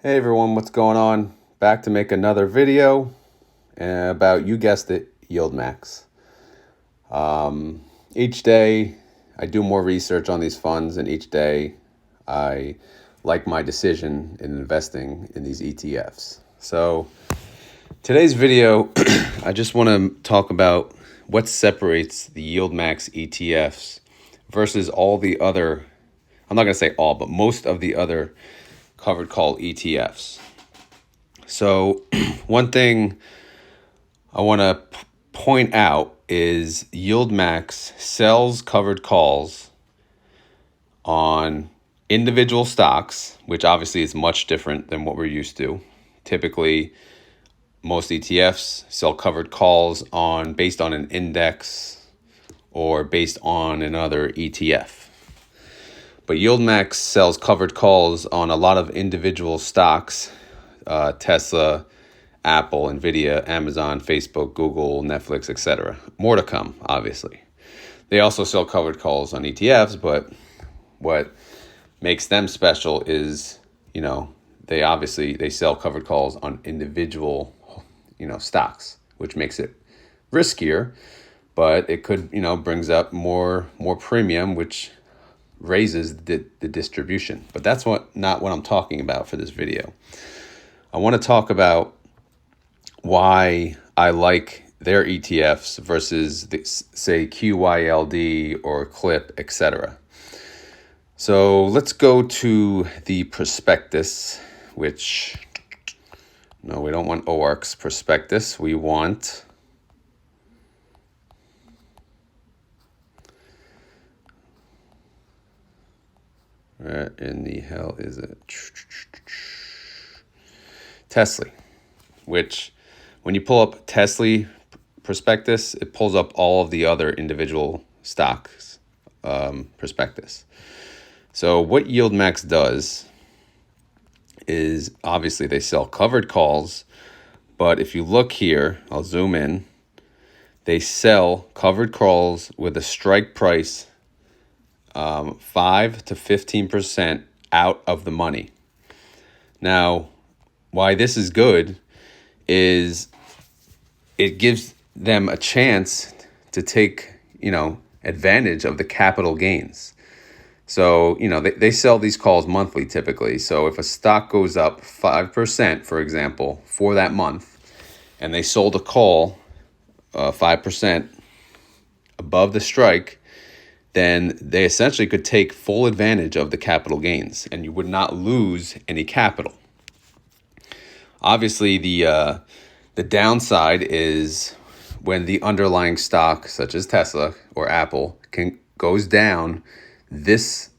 Hey everyone, what's going on? Back to make another video about, you guessed it, YieldMax. Each day I do more research on these funds, and each day I like my decision in investing in these ETFs. So today's video, I just want to talk about what separates the YieldMax ETFs versus all the other, I'm not going to say all, but most of the other covered call ETFs. So one thing I want to point out is YieldMax sells covered calls on individual stocks, which obviously is much different than what we're used to. Typically, most ETFs sell covered calls based on an index or based on another ETF. But YieldMax sells covered calls on a lot of individual stocks, Tesla, Apple, Nvidia, Amazon, Facebook, Google, Netflix, etc. More to come, obviously. They also sell covered calls on ETFs, but what makes them special is, they sell covered calls on individual, stocks, which makes it riskier, but it could, brings up more premium, which raises the distribution. But that's not what I'm talking about for this video. I want to talk about why I like their ETFs versus say QYLD or CLIP, etc. So let's go to the prospectus, which, no, we don't want OARC's prospectus. We want where in the hell is it? Tesla, which when you pull up Tesla prospectus, it pulls up all of the other individual stocks prospectus. So what YieldMax does is obviously they sell covered calls, but if you look here, I'll zoom in, they sell covered calls with a strike price 5 to 15% out of the money. Now, why this is good is it gives them a chance to take, advantage of the capital gains. So, they sell these calls monthly typically. So if a stock goes up 5%, for example, for that month, and they sold a call 5% above the strike, then they essentially could take full advantage of the capital gains, and you would not lose any capital. Obviously, the downside is when the underlying stock, such as Tesla or Apple, goes down, this,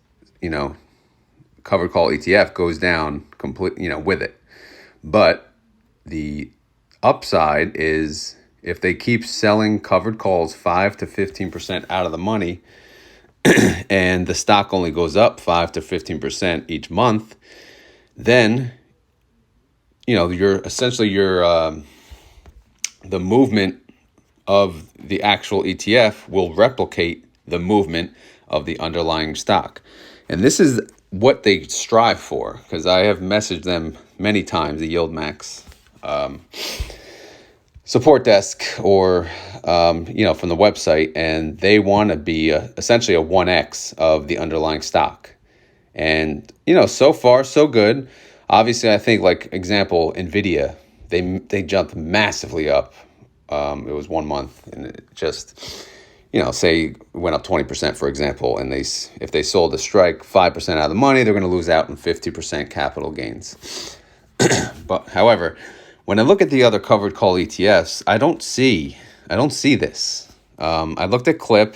covered call ETF goes down with it. But the upside is if they keep selling covered calls 5 to 15% out of the money, and the stock only goes up 5 to 15% each month, then the movement of the actual ETF will replicate the movement of the underlying stock. And this is what they strive for, because I have messaged them many times, the YieldMax support desk or from the website, and they want to be essentially a 1x of the underlying stock. And so far so good. Obviously, I think, like example, Nvidia, they jumped massively up. It was 1 month, and it just say went up 20%, for example, and if they sold a strike 5% out of the money, they're going to lose out on 50% capital gains. But however, when I look at the other covered call ETFs, I don't see this. I looked at CLIP,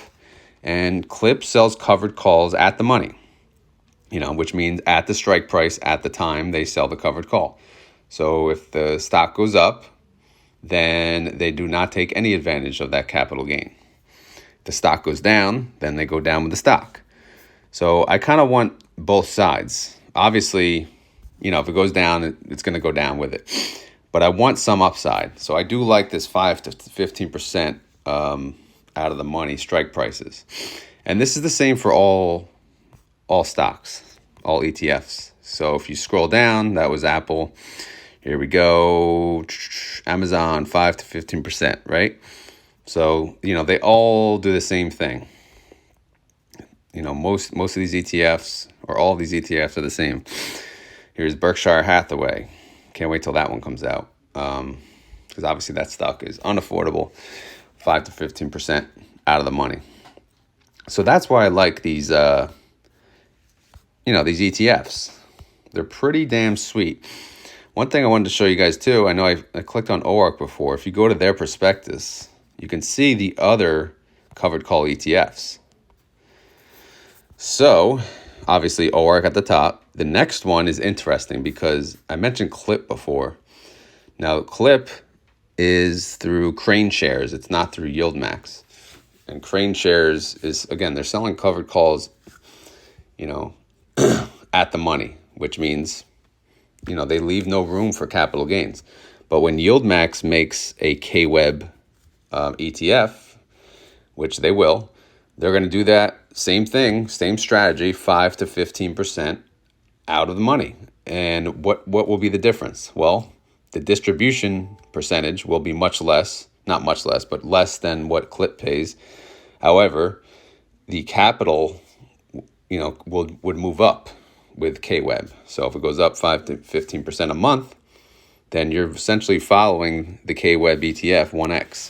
and CLIP sells covered calls at the money, which means at the strike price at the time they sell the covered call. So if the stock goes up, then they do not take any advantage of that capital gain. If the stock goes down, then they go down with the stock. So I kind of want both sides. Obviously, if it goes down, it's going to go down with it. But I want some upside. So I do like this 5 to 15% out of the money strike prices. And this is the same for all stocks, all ETFs. So if you scroll down, that was Apple. Here we go. Amazon, 5 to 15%, right? So, they all do the same thing. Most of these ETFs, or all of these ETFs, are the same. Here's Berkshire Hathaway. Can't wait till that one comes out. Because obviously that stock is unaffordable, 5 to 15% out of the money. So that's why I like these, these ETFs. They're pretty damn sweet. One thing I wanted to show you guys too, I know I clicked on OARC before. If you go to their prospectus, you can see the other covered call ETFs. So obviously OARC at the top. The next one is interesting because I mentioned CLIP before. Now CLIP is through Crane Shares. It's not through YieldMax. And Crane Shares is, again, they're selling covered calls, at the money, which means, they leave no room for capital gains. But when YieldMax makes a KWEB ETF, which they will, they're going to do that same thing, same strategy, 5 to 15% out of the money. And what will be the difference? Well, the distribution percentage will be much less, not much less, but less than what CLIP pays. However, the capital, would move up with KWEB. So if it goes up 5 to 15% a month, then you're essentially following the KWEB ETF 1X.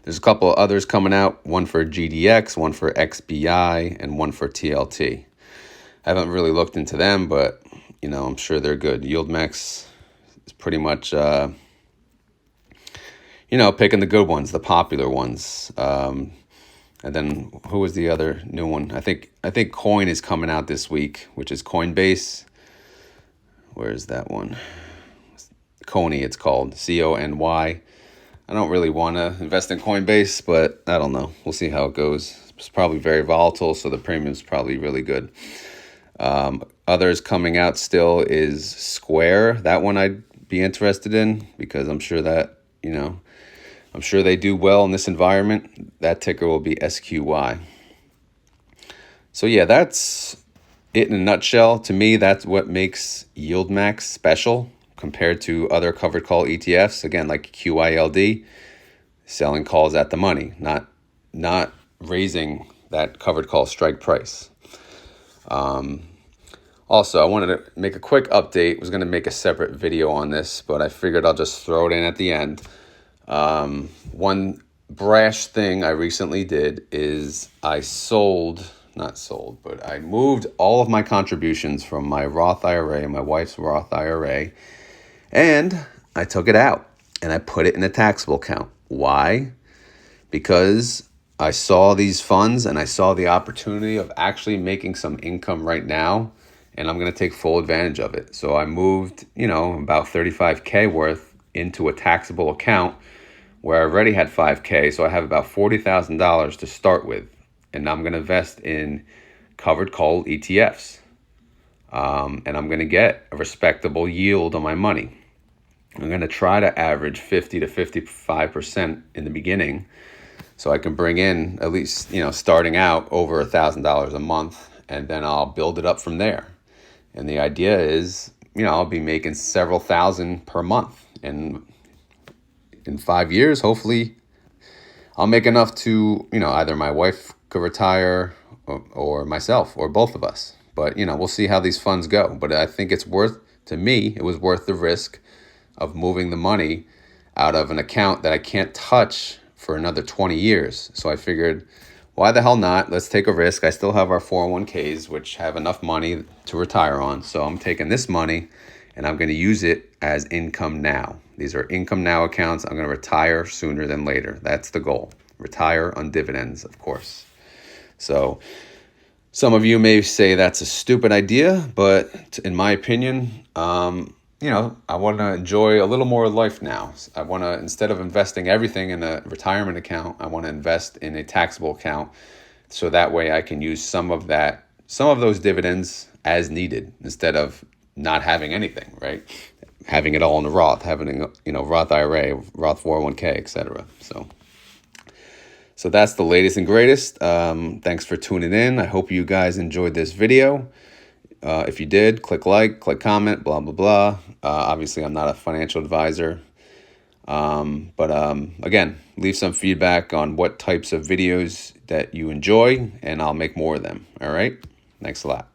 There's a couple of others coming out, one for GDX, one for XBI, and one for TLT. I haven't really looked into them, but, I'm sure they're good. YieldMax is pretty much, picking the good ones, the popular ones. And then who was the other new one? I think Coin is coming out this week, which is Coinbase. Where is that one? Coney, it's called, CONY. I don't really want to invest in Coinbase, but I don't know. We'll see how it goes. It's probably very volatile, so the premium's probably really good. Others coming out still is Square. That one I'd be interested in because I'm sure that, I'm sure they do well in this environment. That ticker will be SQY. So yeah, that's it in a nutshell. To me, that's what makes YieldMax special compared to other covered call ETFs. Again, like QYLD, selling calls at the money, not raising that covered call strike price. Also, I wanted to make a quick update. I was going to make a separate video on this, but I figured I'll just throw it in at the end. One brash thing I recently did is I moved all of my contributions from my Roth IRA, my wife's Roth IRA, and I took it out and I put it in a taxable account. Why? Because I saw these funds and I saw the opportunity of actually making some income right now, and I'm going to take full advantage of it. So I moved, about $35K worth into a taxable account where I already had $5K. So I have about $40,000 to start with. And I'm going to invest in covered call ETFs. And I'm going to get a respectable yield on my money. I'm going to try to average 50 to 55% in the beginning, so I can bring in at least, starting out over $1,000 a month, and then I'll build it up from there. And the idea is, I'll be making several thousand per month. And in 5 years, hopefully, I'll make enough to, either my wife could retire or myself or both of us. But, we'll see how these funds go. But I think it was worth the risk of moving the money out of an account that I can't touch for another 20 years. So I figured, why the hell not? Let's take a risk. I still have our 401ks, which have enough money to retire on. So I'm taking this money and I'm going to use it as income now. These are income now accounts. I'm going to retire sooner than later. That's the goal. Retire on dividends, of course. So some of you may say that's a stupid idea, but in my opinion, I want to enjoy a little more life now. I want to, instead of investing everything in a retirement account, I want to invest in a taxable account, so that way I can use some of those dividends as needed, instead of not having anything, right? Having it all in the Roth, having, Roth IRA, Roth 401k, etc. So that's the latest and greatest. Thanks for tuning in. I hope you guys enjoyed this video. If you did, click like, click comment, blah, blah, blah. Obviously, I'm not a financial advisor. Again, leave some feedback on what types of videos that you enjoy, and I'll make more of them. All right. Thanks a lot.